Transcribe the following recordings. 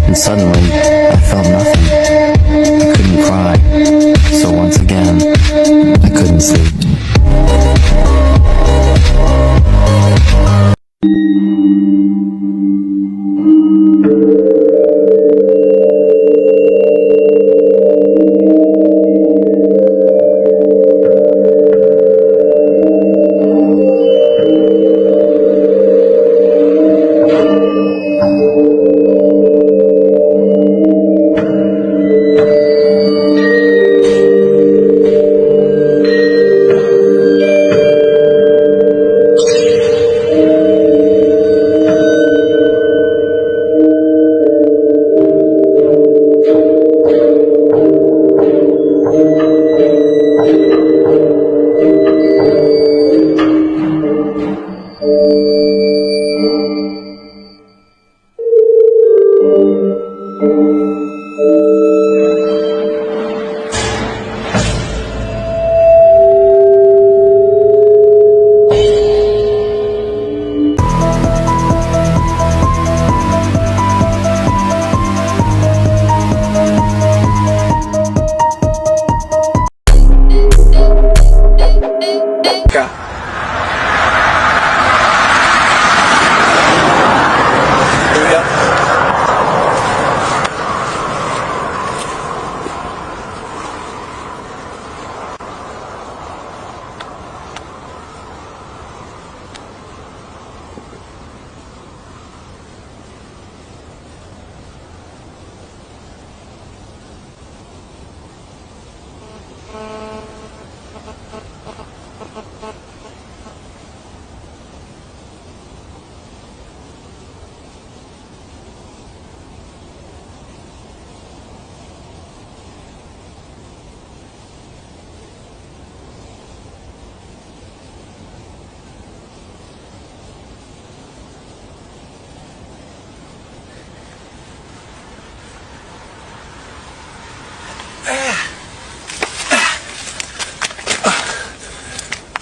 and suddenly I felt nothing. I couldn't cry, so once again, I couldn't sleep.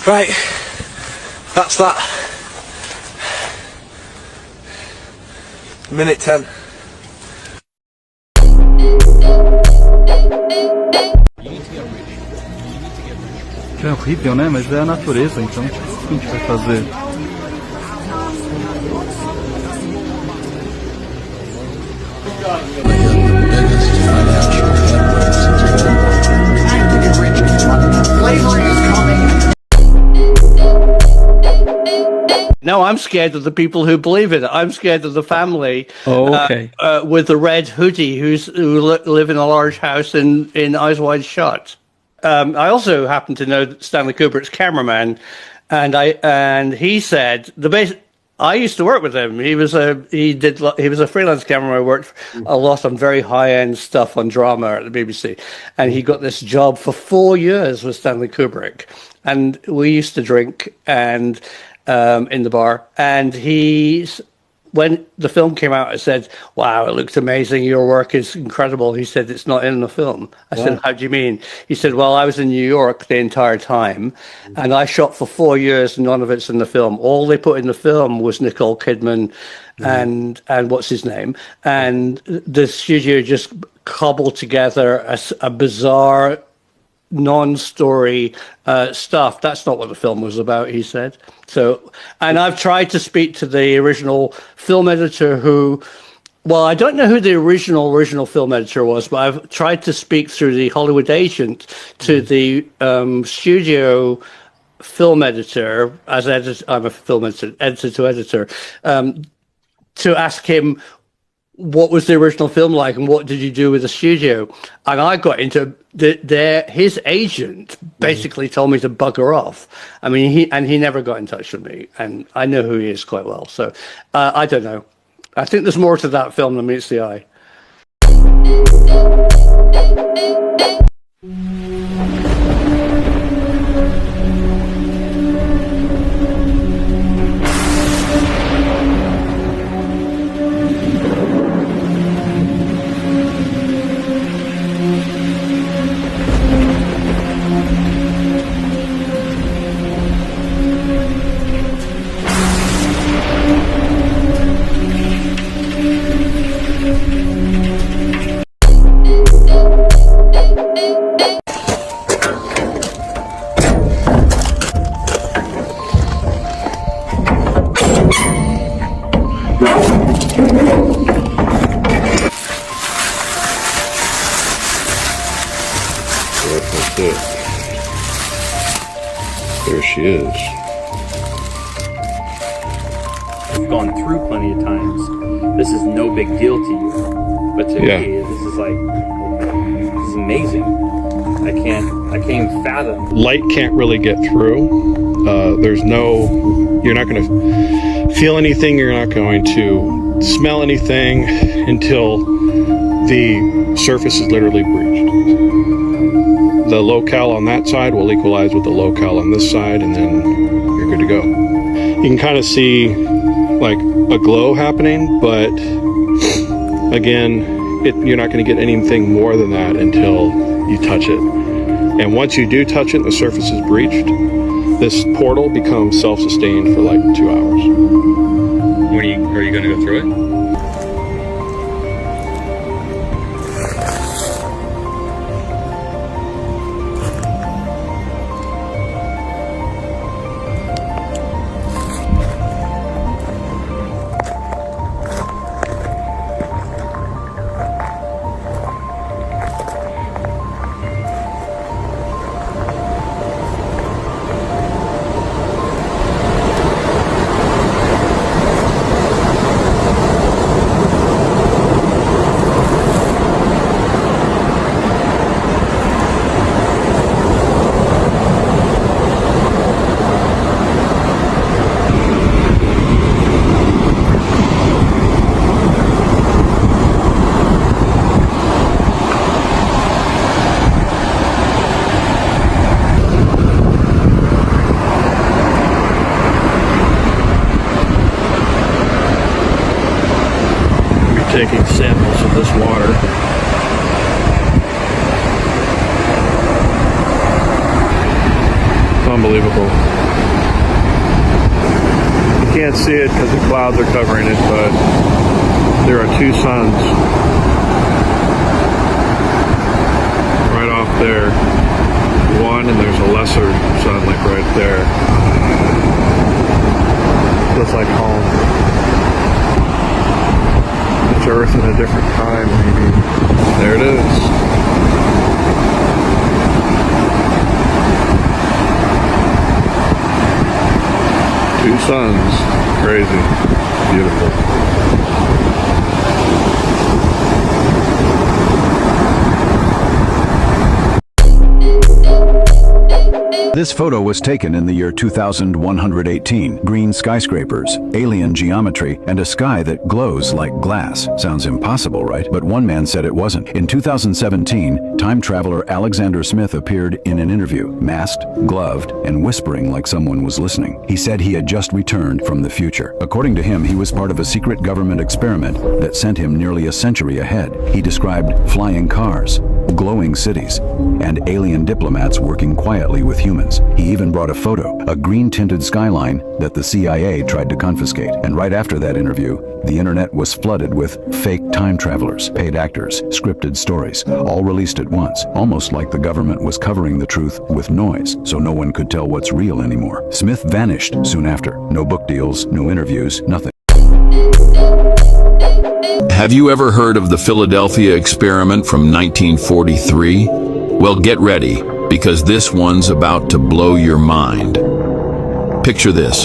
Right, that's that. Minute 10. É horrível, né? Mas é a natureza, então o que a gente vai fazer? No, I'm scared of the people who believe it. I'm scared of the family with the red hoodie who live in a large house in Eyes Wide Shut. I also happen to know Stanley Kubrick's cameraman, and he said I used to work with him. He was a freelance cameraman. I worked a lot on very high end stuff on drama at the BBC, and he got this job for 4 years with Stanley Kubrick, and we used to drink and in the bar, and when the film came out, I said, "Wow, it looked amazing. Your work is incredible." He said, "It's not in the film." I said, "How do you mean?" He said, "Well, I was in New York the entire time, and I shot for 4 years, and none of it's in the film. All they put in the film was Nicole Kidman and what's his name, and the studio just cobbled together a bizarre non-story stuff. That's not what the film was about," he said. So, and I've tried to speak to the original film editor I don't know who the original film editor was, but I've tried to speak through the Hollywood agent to the studio film editor, as editor. I'm a film editor to editor, to ask him, what was the original film like, and what did you do with the studio? And I got into his agent basically told me to bugger off. I mean, he never got in touch with me, and I know who he is quite well. So I don't know. I think there's more to that film than meets the eye. she is. You've gone through plenty of times. This is no big deal to you, but to Yeah. me, this is amazing. I can't even fathom. Light can't really get through. You're not going to feel anything. You're not going to smell anything until the surface is literally breached. The locale on that side will equalize with the locale on this side, and then you're good to go. You can kind of see like a glow happening, but again, you're not going to get anything more than that until you touch it. And once you do touch it and the surface is breached, this portal becomes self-sustained for like 2 hours. Are you going to go through it? Taking samples of this water. Unbelievable. You can't see it because the clouds are covering it, but there are two suns right off there. One, and there's a lesser sun like right there. Looks like home. Earth in a different time, maybe. There it is. Two suns. Crazy. Beautiful. This photo was taken in the year 2118. Green skyscrapers, alien geometry, and a sky that glows like glass. Sounds impossible, right? But one man said it wasn't. In 2017, time traveler Alexander Smith appeared in an interview, masked, gloved, and whispering like someone was listening. He said he had just returned from the future. According to him, he was part of a secret government experiment that sent him nearly a century ahead. He described flying cars, glowing cities, and alien diplomats working quietly with humans. He even brought a photo, a green-tinted skyline that the CIA tried to confiscate. And right after that interview, the internet was flooded with fake time travelers, paid actors, scripted stories, all released at once, almost like the government was covering the truth with noise, so no one could tell what's real anymore. Smith vanished soon after. No book deals, no interviews, nothing. Have you ever heard of the Philadelphia experiment from 1943? Well, get ready, because this one's about to blow your mind. Picture this.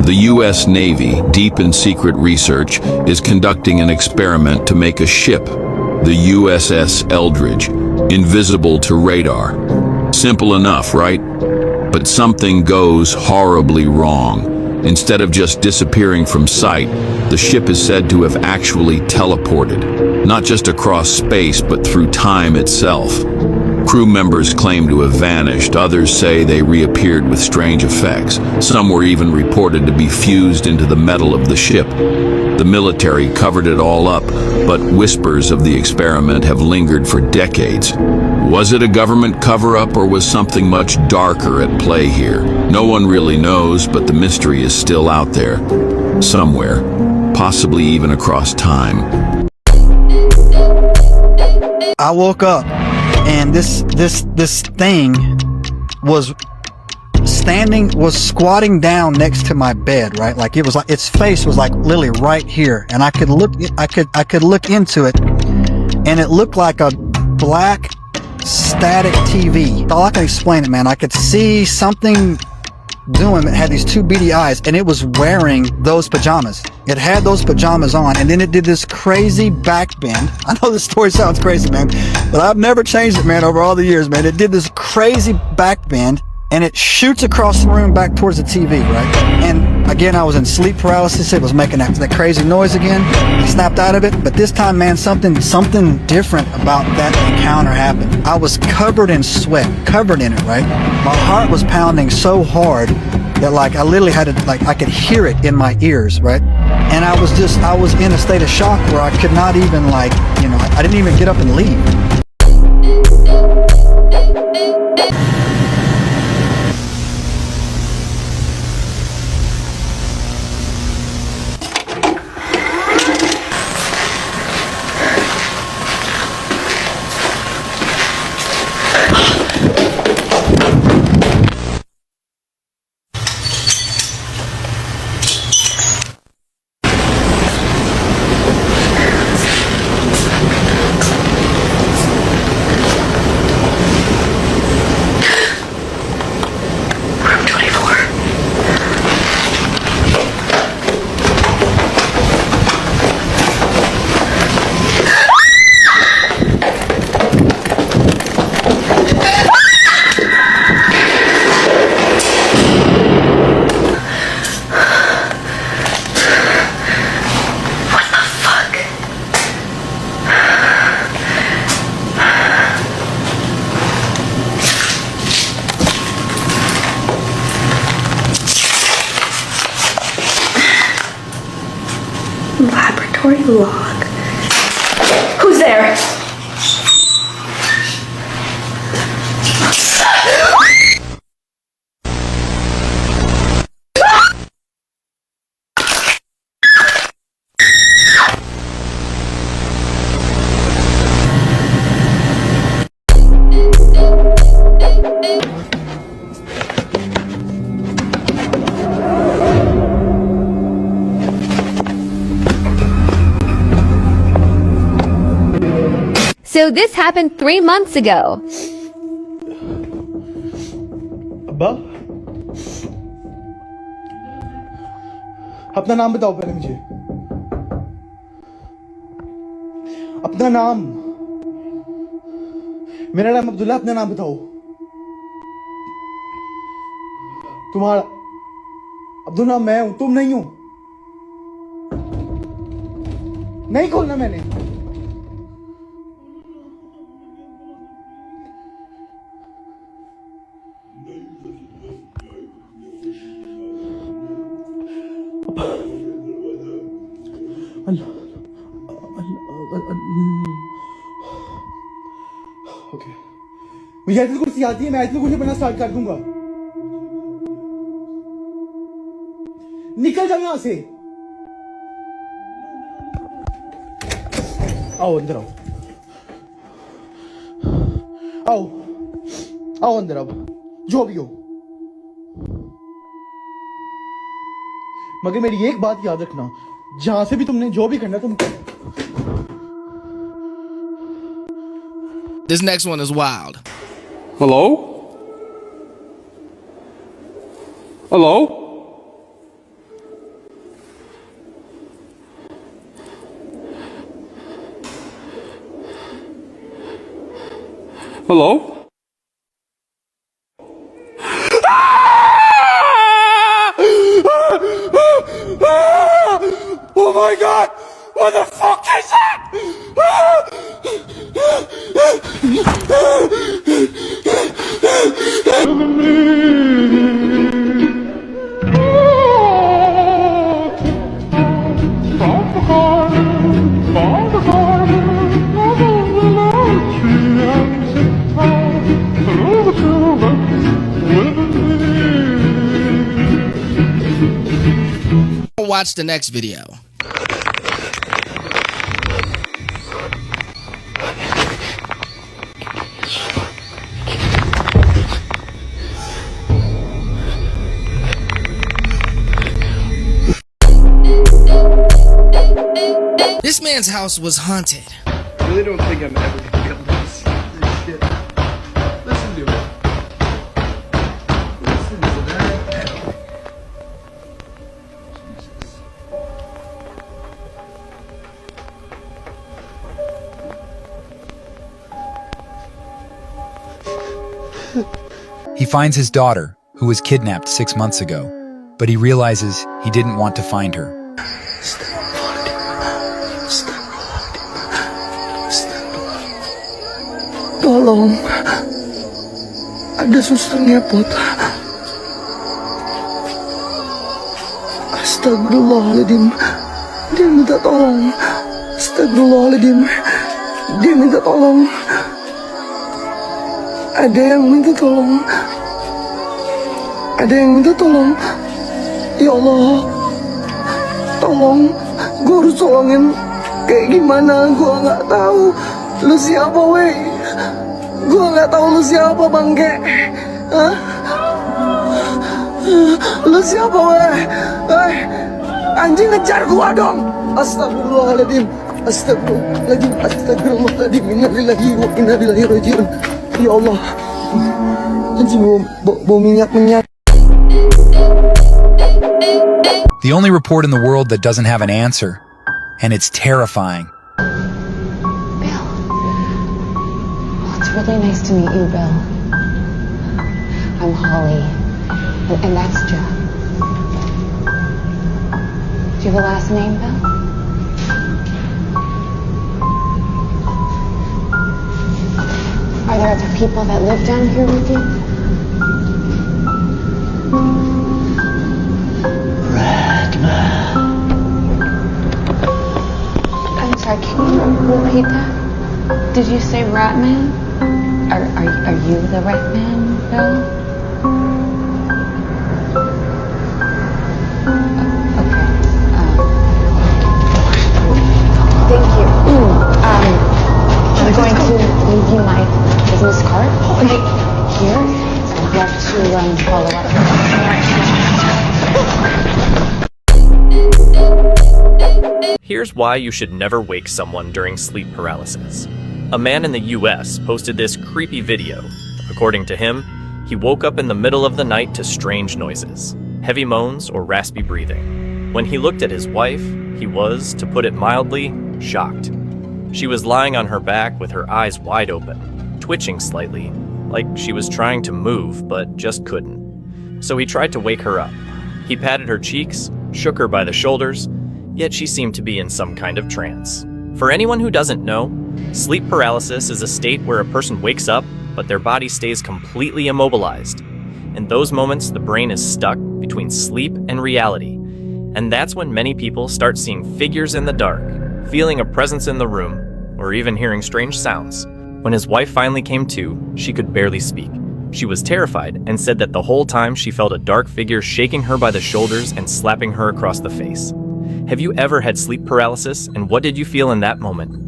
The U.S. Navy, deep in secret research, is conducting an experiment to make a ship, the USS Eldridge, invisible to radar. Simple enough, right? But something goes horribly wrong. Instead of just disappearing from sight, the ship is said to have actually teleported, not just across space, but through time itself. Crew members claim to have vanished, others say they reappeared with strange effects. Some were even reported to be fused into the metal of the ship. The military covered it all up, but whispers of the experiment have lingered for decades. Was it a government cover-up, or was something much darker at play here? No one really knows, but the mystery is still out there, somewhere, possibly even across time. I woke up and this thing was squatting down next to my bed, right? Like it was like its face was like literally right here, and I could look into it, and it looked like a black static TV. All I can explain it, man. I could see something doing, it had these two beady eyes, and it was wearing those pajamas. It had those pajamas on, and then it did this crazy back bend. I know this story sounds crazy, man, but I've never changed it, man, over all the years, man. It did this crazy back bend, and it shoots across the room back towards the TV, right? And again, I was in sleep paralysis. It was making that crazy noise again. I snapped out of it, but this time, man, something different about that encounter happened. I was covered in sweat, covered in it, right? My heart was pounding so hard that, like, I literally had to, like, I could hear it in my ears, right? And I was in a state of shock where I could not even, like, you know, I didn't even get up and leave. Laboratory log. Who's there? So this happened 3 months ago. अब्बा, अपना नाम बताओ पहले मुझे। अपना नाम। मेरा नाम अब्दुल्ला, अपना नाम बताओ। तुम्हारा अब्दुल्ला मैं हूं, तुम नहीं हो। नहीं खोलना मैंने। ओके, मुझे आयतुल कुर्सी आती है, मैं आयतुल कुर्सी पढ़ना स्टार्ट कर दूंगा। निकल जाओ यहां से। आओ अंदर आओ, आओ आओ अंदर आओ, जो भी हो। मगर मेरी एक बात याद रखना, जहां से भी तुमने जो भी करना तुम। This next one is wild. Hello? Hello? Hello? Oh my god! What the fuck is that? Watch the next video. This man's house was haunted. I really don't think I'm ever gonna come to see this shit. Listen to it. Listen to that. He finds his daughter, who was kidnapped 6 months ago, but he realizes he didn't want to find her. Tolong. Ada suster ngepot. Astagfirullahaladzim. Dia minta tolong. Astagfirullahaladzim. Dia minta tolong. Ada yang minta tolong. Ada yang minta tolong. Ya Allah. Tolong. Gue harus tolongin. Kayak gimana? Gue nggak tahu. Lu siapa, weh? Gue nggak tahu lu siapa, bangke. Hah? Lu siapa, weh? Anjing ngejar gua dong. Astagfirullahaladzim. Astagfirullahaladzim. Astagfirullahaladzim. Innalillahi wa inna ilaihi raji'un. Ya Allah. Anjing bau minyak. The only report in the world that doesn't have an answer, and it's terrifying. Bill. Well, it's really nice to meet you, Bill. I'm Holly, and that's Joe. Do you have a last name, Bill? Are there other people that live down here with you? I'm sorry, can you repeat that? Did you say Ratman? Are you the Ratman, Bill? Okay. Thank you. I'm going to leave you my business card right here. I'd love to follow up. Here's why you should never wake someone during sleep paralysis. A man in the US posted this creepy video. According to him, he woke up in the middle of the night to strange noises, heavy moans or raspy breathing. When he looked at his wife, he was, to put it mildly, shocked. She was lying on her back with her eyes wide open, twitching slightly, like she was trying to move but just couldn't. So he tried to wake her up. He patted her cheeks, shook her by the shoulders, yet she seemed to be in some kind of trance. For anyone who doesn't know, sleep paralysis is a state where a person wakes up, but their body stays completely immobilized. In those moments, the brain is stuck between sleep and reality. And that's when many people start seeing figures in the dark, feeling a presence in the room, or even hearing strange sounds. When his wife finally came to, she could barely speak. She was terrified and said that the whole time she felt a dark figure shaking her by the shoulders and slapping her across the face. Have you ever had sleep paralysis, and what did you feel in that moment?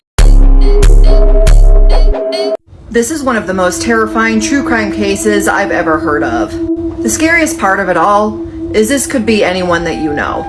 This is one of the most terrifying true crime cases I've ever heard of. The scariest part of it all is this could be anyone that you know.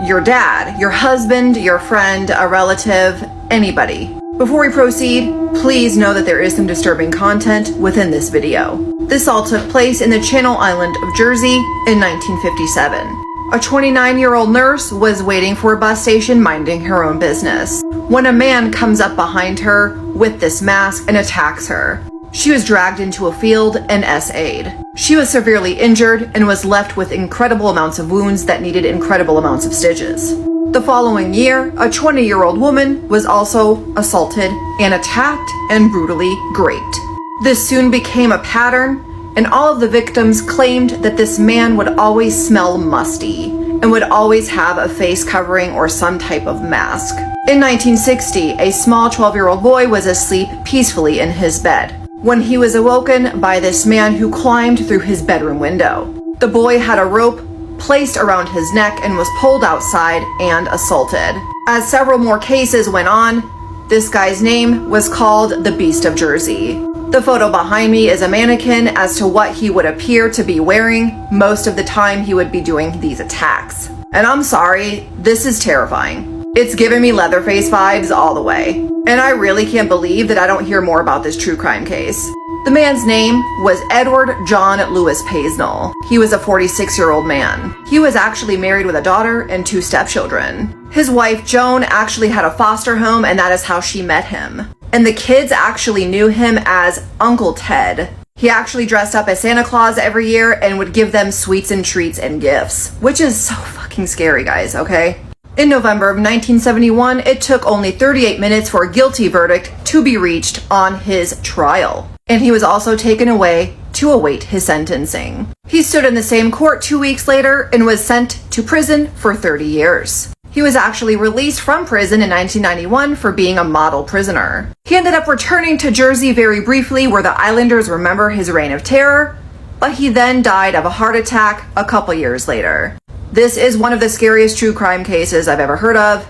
Your dad, your husband, your friend, a relative, anybody. Before we proceed, please know that there is some disturbing content within this video. This all took place in the Channel Island of Jersey in 1957. A 29-year-old nurse was waiting for a bus station minding her own business when a man comes up behind her with this mask and attacks her. She was dragged into a field and SA'd. She was severely injured and was left with incredible amounts of wounds that needed incredible amounts of stitches. The following year, a 20-year-old woman was also assaulted and attacked and brutally raped. This soon became a pattern, and all of the victims claimed that this man would always smell musty and would always have a face covering or some type of mask. In 1960, a small 12-year-old boy was asleep peacefully in his bed when he was awoken by this man who climbed through his bedroom window. The boy had a rope placed around his neck and was pulled outside and assaulted. As several more cases went on, this guy's name was called the Beast of Jersey. The photo behind me is a mannequin as to what he would appear to be wearing most of the time he would be doing these attacks. And I'm sorry, this is terrifying. It's giving me Leatherface vibes all the way. And I really can't believe that I don't hear more about this true crime case. The man's name was Edward John Lewis Paisnell. He was a 46-year-old man. He was actually married with a daughter and 2 stepchildren. His wife Joan actually had a foster home, and that is how she met him. And the kids actually knew him as Uncle Ted. He actually dressed up as Santa Claus every year and would give them sweets and treats and gifts, which is so fucking scary, guys, okay? In November of 1971, it took only 38 minutes for a guilty verdict to be reached on his trial. And he was also taken away to await his sentencing. He stood in the same court 2 weeks later and was sent to prison for 30 years. He was actually released from prison in 1991 for being a model prisoner. He ended up returning to Jersey very briefly, where the Islanders remember his reign of terror, but he then died of a heart attack a couple years later. This is one of the scariest true crime cases I've ever heard of,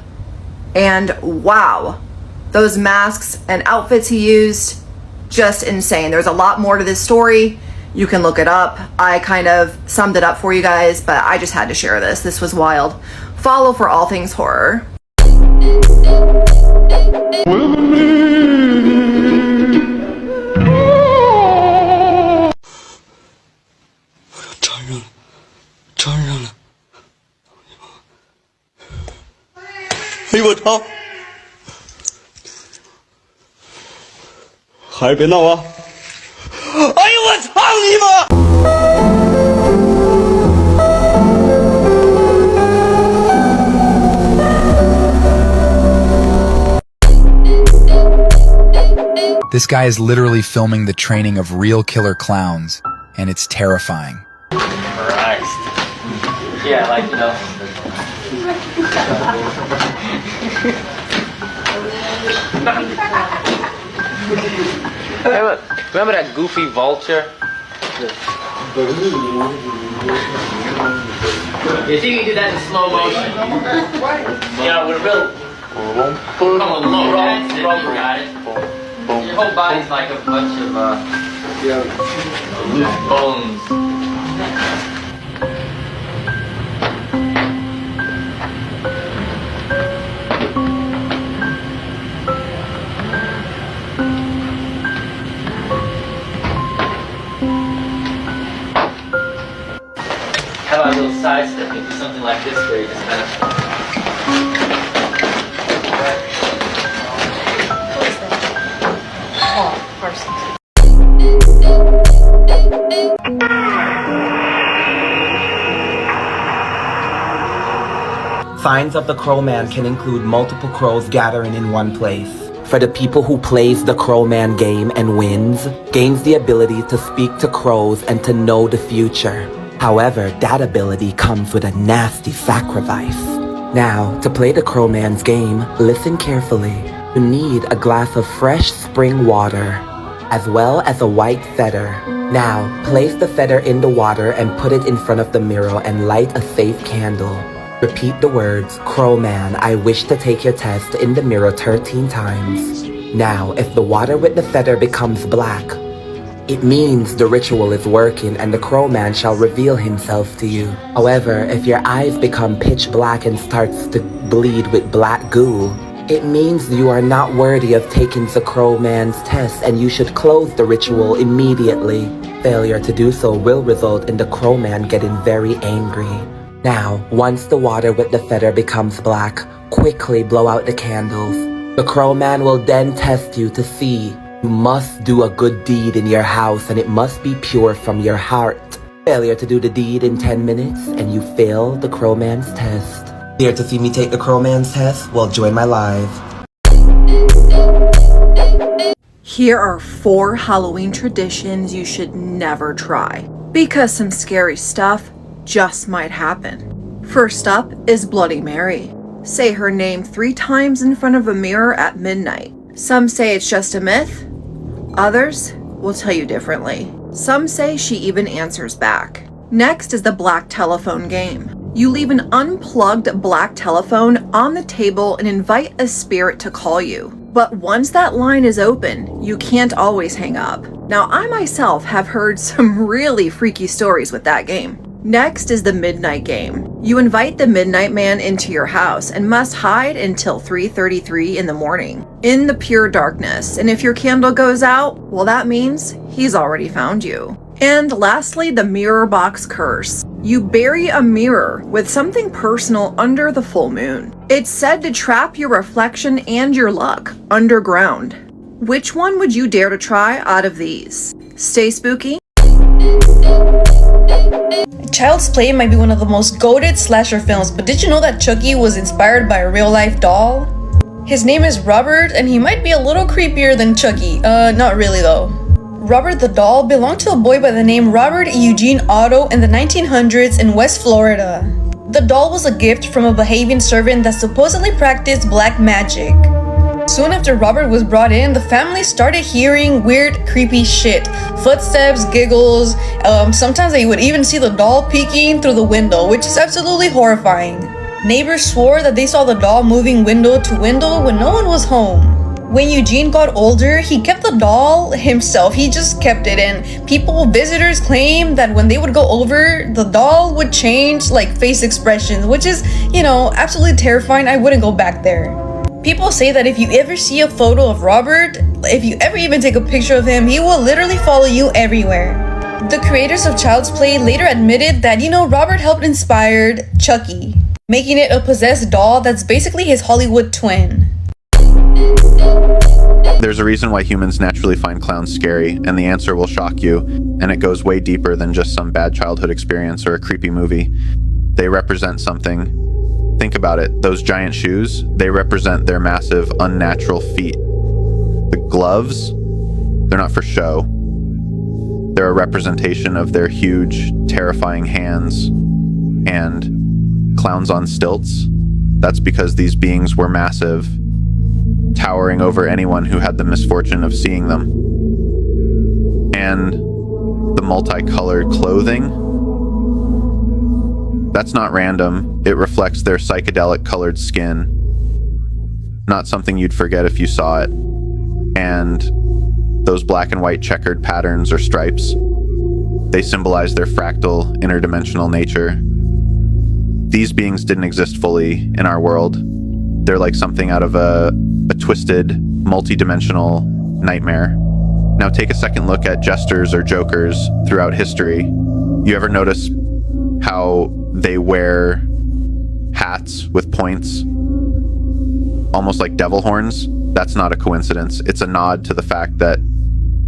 and wow, those masks and outfits he used, just insane. There's a lot more to this story. You can look it up. I kind of summed it up for you guys, but I just had to share this. This was wild. Follow for all things horror. This guy is literally filming the training of real killer clowns, and it's terrifying. Christ. Yeah, like, you know. Remember that goofy vulture? You think you can do that in slow motion? Yeah, with a real... Come on, low. That's it, you got it. Your whole body's like a bunch of loose bones. How about a little sidestepping? Do something like this where you just kind of... Signs of the Crow Man can include multiple crows gathering in one place. For the people who plays the Crow Man game and wins, gains the ability to speak to crows and to know the future. However, that ability comes with a nasty sacrifice. Now, to play the Crow Man's game, listen carefully. You need a glass of fresh spring water, as well as a white feather. Now, place the feather in the water and put it in front of the mirror and light a safe candle. Repeat the words, "Crow Man, I wish to take your test," in the mirror 13 times. Now, if the water with the feather becomes black, it means the ritual is working and the Crow Man shall reveal himself to you. However, if your eyes become pitch black and starts to bleed with black goo, it means you are not worthy of taking the Crow Man's test and you should close the ritual immediately. Failure to do so will result in the Crow Man getting very angry. Now, once the water with the feather becomes black, quickly blow out the candles. The Crow Man will then test you to see. You must do a good deed in your house and it must be pure from your heart. Failure to do the deed in 10 minutes and you fail the Crow Man's test. Here to see me take the Crow Man's test? Well, join my live. Here are 4 Halloween traditions you should never try, because some scary stuff just might happen. First up is Bloody Mary. Say her name 3 times in front of a mirror at midnight. Some say it's just a myth. Others will tell you differently. Some say she even answers back. Next is the black telephone game. You leave an unplugged black telephone on the table and invite a spirit to call you. But once that line is open, you can't always hang up. Now, I myself have heard some really freaky stories with that game. Next is the midnight game. You invite the midnight man into your house and must hide until 3:33 in the morning in the pure darkness. And if your candle goes out, well, that means he's already found you. And lastly, the mirror box curse. You bury a mirror with something personal under the full moon. It's said to trap your reflection and your luck underground. Which one would you dare to try out of these? Stay spooky. Child's Play might be one of the most goated slasher films, but did you know that Chucky was inspired by a real-life doll? His name is Robert, and he might be a little creepier than Chucky. Not really though. Robert the doll belonged to a boy by the name Robert Eugene Otto in the 1900s in West Florida. The doll was a gift from a Bahamian servant that supposedly practiced black magic. Soon after Robert was brought in, the family started hearing weird, creepy shit. Footsteps, giggles, sometimes they would even see the doll peeking through the window, which is absolutely horrifying. Neighbors swore that they saw the doll moving window to window when no one was home. When Eugene got older, he kept the doll himself. He just kept it, and visitors claim that when they would go over, the doll would change like face expressions, which is, absolutely terrifying. I wouldn't go back there. People say that if you ever see a photo of Robert, if you ever even take a picture of him, he will literally follow you everywhere. The creators of Child's Play later admitted that, Robert helped inspire Chucky, making it a possessed doll that's basically his Hollywood twin. There's a reason why humans naturally find clowns scary, and the answer will shock you, and it goes way deeper than just some bad childhood experience or a creepy movie. They represent something. Think about it. Those giant shoes, they represent their massive, unnatural feet. The gloves, they're not for show. They're a representation of their huge, terrifying hands. And clowns on stilts, that's because these beings were massive, towering over anyone who had the misfortune of seeing them. And the multicolored clothing, that's not random. It reflects their psychedelic colored skin. Not something you'd forget if you saw it. And those black and white checkered patterns or stripes, they symbolize their fractal, interdimensional nature. These beings didn't exist fully in our world. They're like something out of a twisted, multi-dimensional nightmare. Now take a second look at jesters or jokers throughout history. You ever notice how they wear hats with points, almost like devil horns? That's not a coincidence. It's a nod to the fact that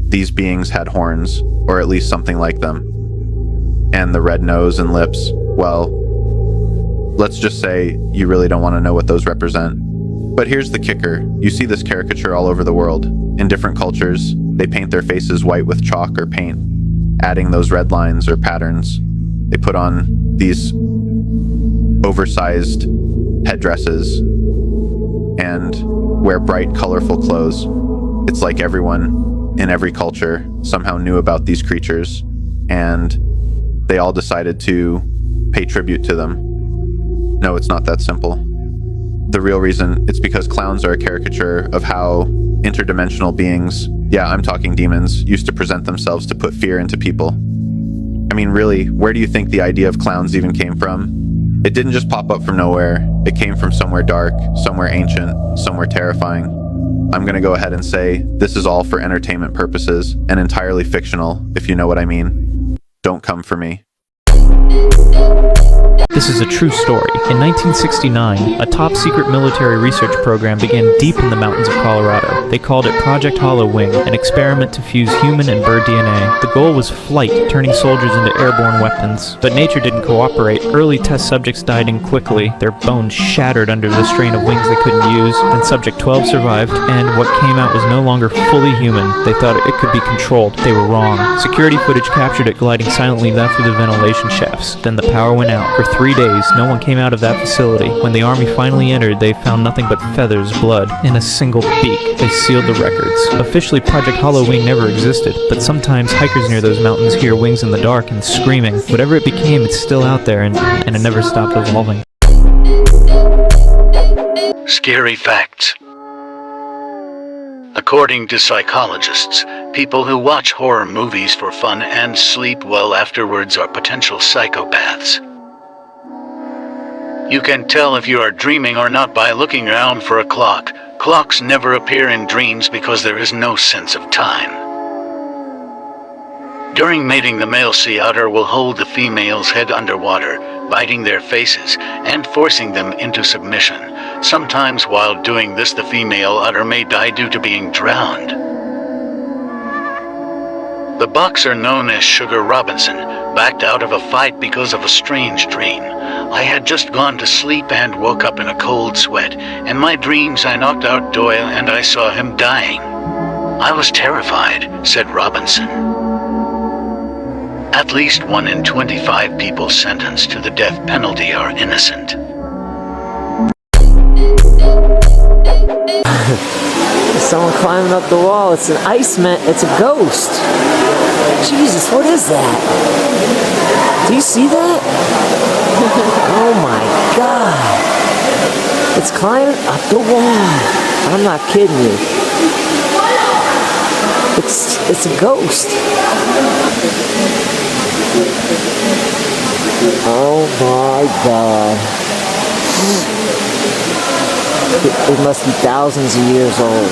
these beings had horns, or at least something like them. And the red nose and lips, well, let's just say you really don't want to know what those represent. But here's the kicker. You see this caricature all over the world. In different cultures, they paint their faces white with chalk or paint, adding those red lines or patterns. They put on these oversized headdresses and wear bright, colorful clothes. It's like everyone in every culture somehow knew about these creatures, and they all decided to pay tribute to them. No, it's not that simple. The real reason, it's because clowns are a caricature of how interdimensional beings, yeah, I'm talking demons, used to present themselves to put fear into people. I mean, really, where do you think the idea of clowns even came from? It didn't just pop up from nowhere. It came from somewhere dark, somewhere ancient, somewhere terrifying. I'm gonna go ahead and say this is all for entertainment purposes and entirely fictional, if you know what I mean. Don't come for me. This is a true story. In 1969, a top-secret military research program began deep in the mountains of Colorado. They called it Project Hollow Wing, an experiment to fuse human and bird DNA. The goal was flight, turning soldiers into airborne weapons. But nature didn't cooperate. Early test subjects died in quickly, their bones shattered under the strain of wings they couldn't use. Then Subject 12 survived, and what came out was no longer fully human. They thought it could be controlled. They were wrong. Security footage captured it gliding silently down through the ventilation shafts. Then the power went out. For 3 days, no one came out of that facility. When the army finally entered, they found nothing but feathers, blood, and a single beak. They sealed the records. Officially, Project Hollow Wing never existed, but sometimes hikers near those mountains hear wings in the dark and screaming. Whatever it became, it's still out there, and it never stopped evolving. Scary facts. According to psychologists, people who watch horror movies for fun and sleep well afterwards are potential psychopaths. You can tell if you are dreaming or not by looking around for a clock. Clocks never appear in dreams because there is no sense of time. During mating, the male sea otter will hold the female's head underwater, biting their faces and forcing them into submission. Sometimes while doing this, the female otter may die due to being drowned. The boxer known as Sugar Robinson backed out of a fight because of a strange dream. I had just gone to sleep and woke up in a cold sweat. In my dreams, I knocked out Doyle and I saw him dying. I was terrified, said Robinson. At least 1 in 25 people sentenced to the death penalty are innocent. Someone climbing up the wall. It's an Iceman. It's a ghost. Jesus, what is that? Do you see that? Oh my God. It's climbing up the wall. I'm not kidding you. It's a ghost. Oh my God. It must be thousands of years old.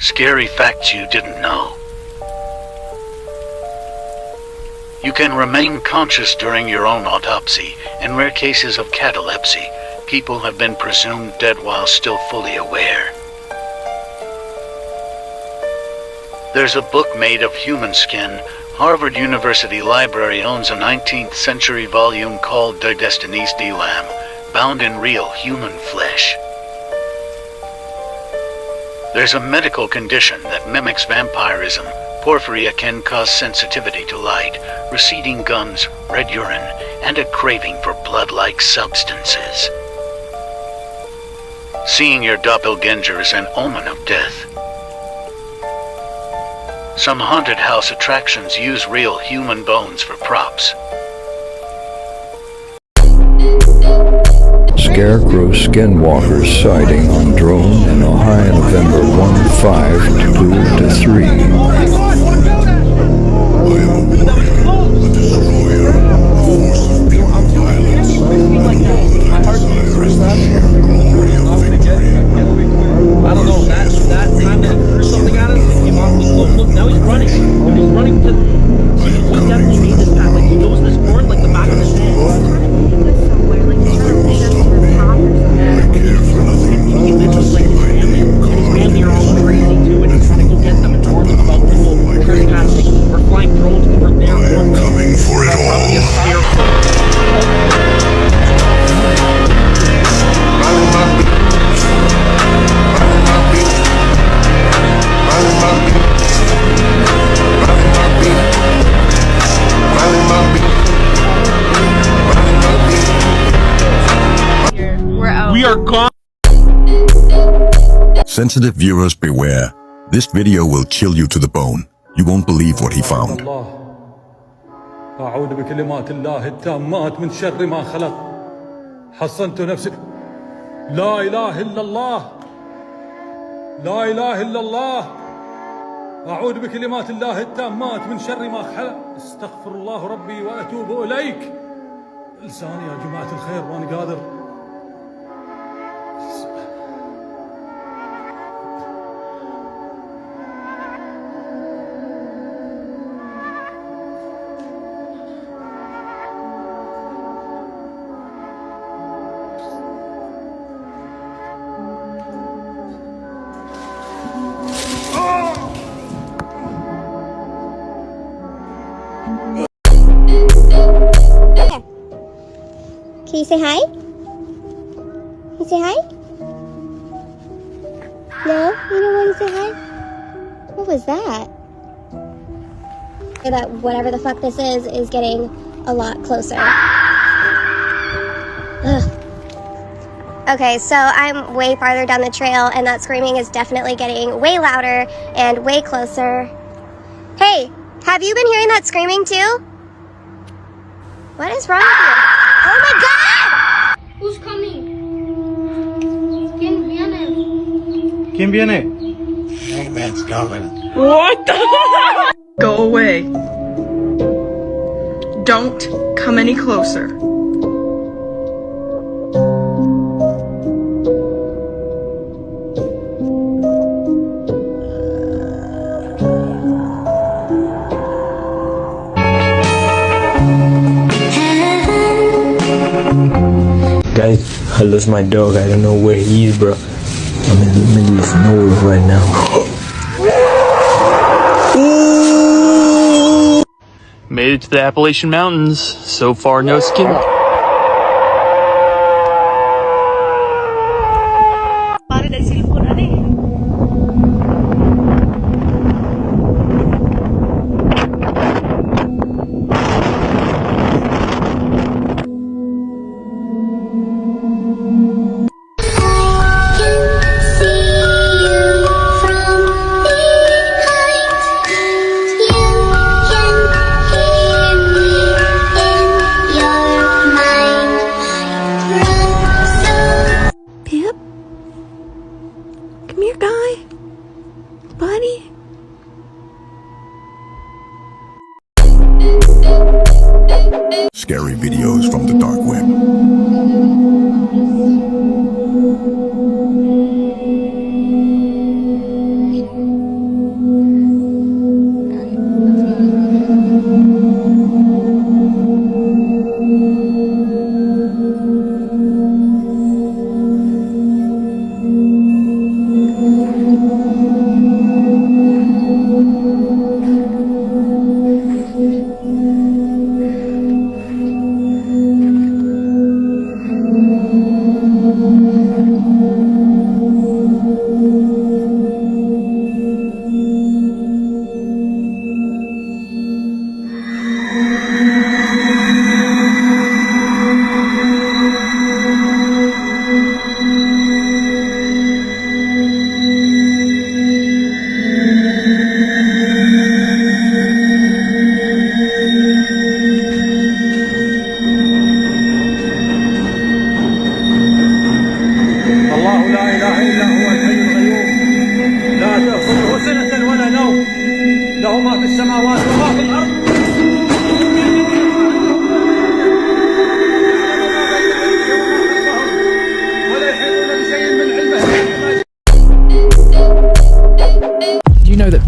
Scary facts you didn't know. You can remain conscious during your own autopsy. In rare cases of catalepsy, people have been presumed dead while still fully aware. There's a book made of human skin. Harvard University Library owns a 19th century volume called De Destinis de l'Âme, bound in real human flesh. There's a medical condition that mimics vampirism. Porphyria can cause sensitivity to light, receding gums, red urine, and a craving for blood-like substances. Seeing your doppelganger is an omen of death. Some haunted house attractions use real human bones for props. Scarecrow Skinwalker sighting on drone in Ohio, November I don't know, that time that threw something at us, he came off with look, now he's running. He's running to... We definitely need this path, like he knows this board like the back of his hand. He lives with like his family, and his family are all crazy too, and he's trying to go get them and warn them about people trespassing or flying drones over there. I am coming for it all. Probably a scarecrow. We are gone. Sensitive viewers beware. This video will chill you to the bone. You won't believe what he found. أعوذ بكلمات الله التامات من شر ما خلق حصنت نفسي لا إله إلا الله لا إله إلا الله أعوذ بكلمات الله التامات من شر ما خلق استغفر الله ربي وأتوب إليك لساني يا جماعة الخير وأنا قادر. Can you say hi? Can you say hi? No? You don't want to say hi? What was that? That whatever the fuck this is getting a lot closer. Ugh. Okay, so I'm way farther down the trail, and that screaming is definitely getting way louder and way closer. Hey, have you been hearing that screaming too? What is wrong with you? Oh my god! Who's coming? ¿Quién viene? ¿Quién viene? That man's coming. What the? Go away. Don't come any closer. Guys, I lost my dog. I don't know where he is, bro. I'm in the middle of nowhere right now. Made it to the Appalachian Mountains. So far, no skin. Come here, guy. Buddy. Scary videos from the dark web.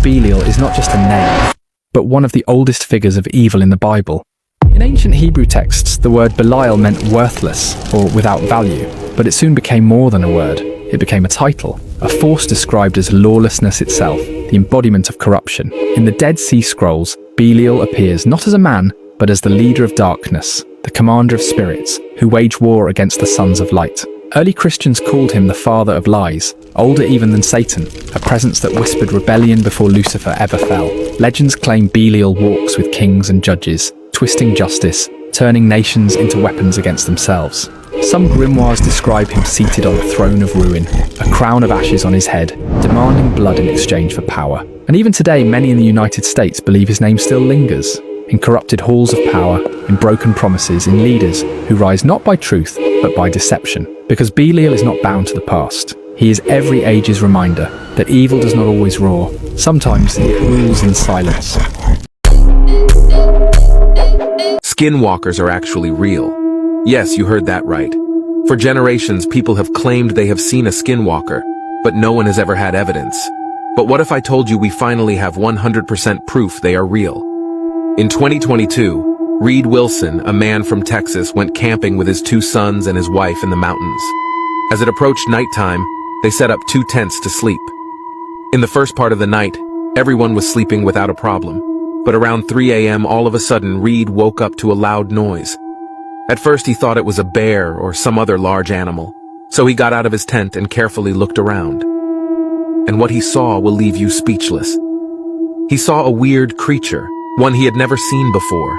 Belial is not just a name, but one of the oldest figures of evil in the Bible. In ancient Hebrew texts, the word Belial meant worthless or without value, but it soon became more than a word. It became a title, a force described as lawlessness itself, the embodiment of corruption. In the Dead Sea Scrolls, Belial appears not as a man, but as the leader of darkness, the commander of spirits, who wage war against the sons of light. Early Christians called him the father of lies, older even than Satan, a presence that whispered rebellion before Lucifer ever fell. Legends claim Belial walks with kings and judges, twisting justice, turning nations into weapons against themselves. Some grimoires describe him seated on a throne of ruin, a crown of ashes on his head, demanding blood in exchange for power. And even today, many in the United States believe his name still lingers, in corrupted halls of power, in broken promises, in leaders who rise not by truth, but by deception. Because Belial is not bound to the past. He is every age's reminder that evil does not always roar. Sometimes it rules in silence. Skinwalkers are actually real. Yes, you heard that right. For generations, people have claimed they have seen a skinwalker, but no one has ever had evidence. But what if I told you we finally have 100% proof they are real? In 2022, Reed Wilson, a man from Texas, went camping with his 2 sons and his wife in the mountains. As it approached nighttime, they set up 2 tents to sleep. In the first part of the night, everyone was sleeping without a problem. But around 3 a.m., all of a sudden, Reed woke up to a loud noise. At first, he thought it was a bear or some other large animal, so he got out of his tent and carefully looked around. And what he saw will leave you speechless. He saw a weird creature, one he had never seen before.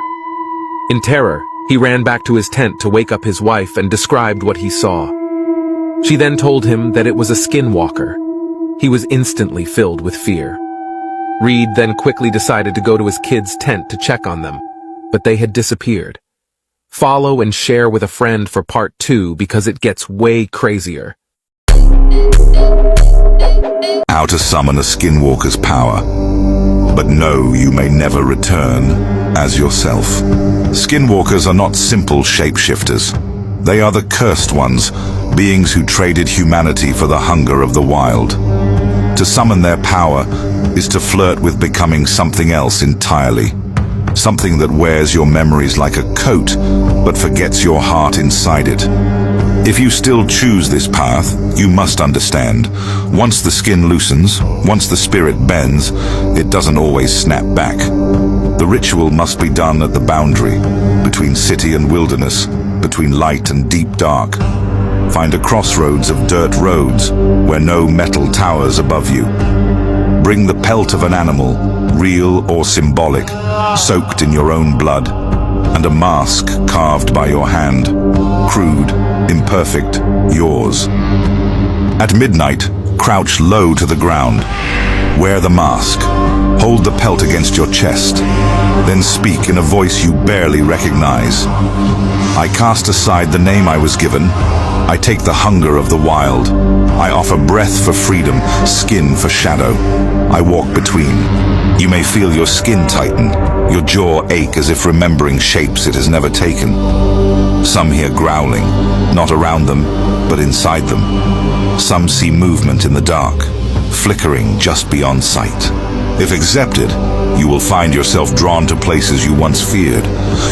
In terror, he ran back to his tent to wake up his wife and described what he saw. She then told him that it was a skinwalker. He was instantly filled with fear. Reed then quickly decided to go to his kids' tent to check on them, but they had disappeared. Follow and share with a friend for part 2 because it gets way crazier. How to summon a skinwalker's power. But no, you may never return as yourself. Skinwalkers are not simple shapeshifters. They are the cursed ones, beings who traded humanity for the hunger of the wild. To summon their power is to flirt with becoming something else entirely. Something that wears your memories like a coat, but forgets your heart inside it. If you still choose this path, you must understand, once the skin loosens, once the spirit bends, it doesn't always snap back. The ritual must be done at the boundary, between city and wilderness, between light and deep dark. Find a crossroads of dirt roads, where no metal towers above you. Bring the pelt of an animal, real or symbolic, soaked in your own blood, and a mask carved by your hand, crude, imperfect, yours. At midnight, crouch low to the ground. Wear the mask. Hold the pelt against your chest. Then speak in a voice you barely recognize. I cast aside the name I was given. I take the hunger of the wild. I offer breath for freedom, skin for shadow. I walk between. You may feel your skin tighten, your jaw ache as if remembering shapes it has never taken. Some hear growling, not around them, but inside them. Some see movement in the dark, flickering just beyond sight. If accepted, you will find yourself drawn to places you once feared.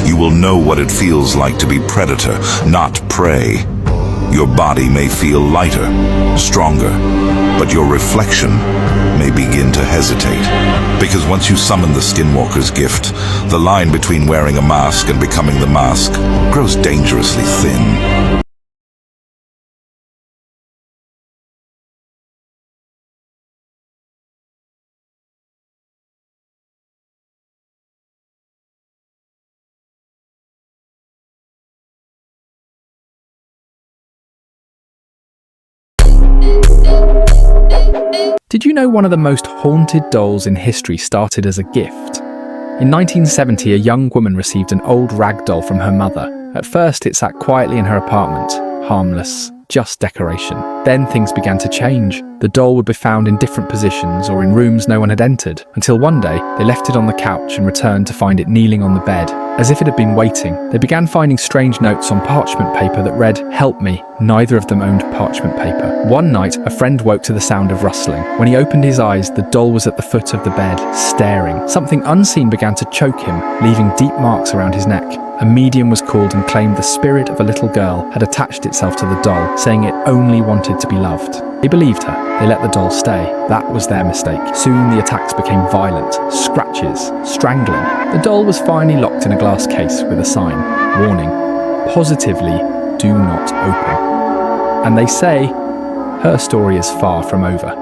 You will know what it feels like to be predator, not prey. Your body may feel lighter, stronger, but your reflection may begin to hesitate. Because once you summon the Skinwalker's gift, the line between wearing a mask and becoming the mask grows dangerously thin. Did you know one of the most haunted dolls in history started as a gift? In 1970, a young woman received an old rag doll from her mother. At first, it sat quietly in her apartment, harmless, just decoration. Then things began to change. The doll would be found in different positions or in rooms no one had entered, until one day they left it on the couch and returned to find it kneeling on the bed. As if it had been waiting, they began finding strange notes on parchment paper that read, "Help me." Neither of them owned parchment paper. One night, a friend woke to the sound of rustling. When he opened his eyes, the doll was at the foot of the bed, staring. Something unseen began to choke him, leaving deep marks around his neck. A medium was called and claimed the spirit of a little girl had attached itself to the doll, saying it only wanted to be loved. They believed her. They let the doll stay. That was their mistake. Soon the attacks became violent. Scratches, strangling. The doll was finally locked in a glass case with a sign, warning, positively do not open. And they say her story is far from over.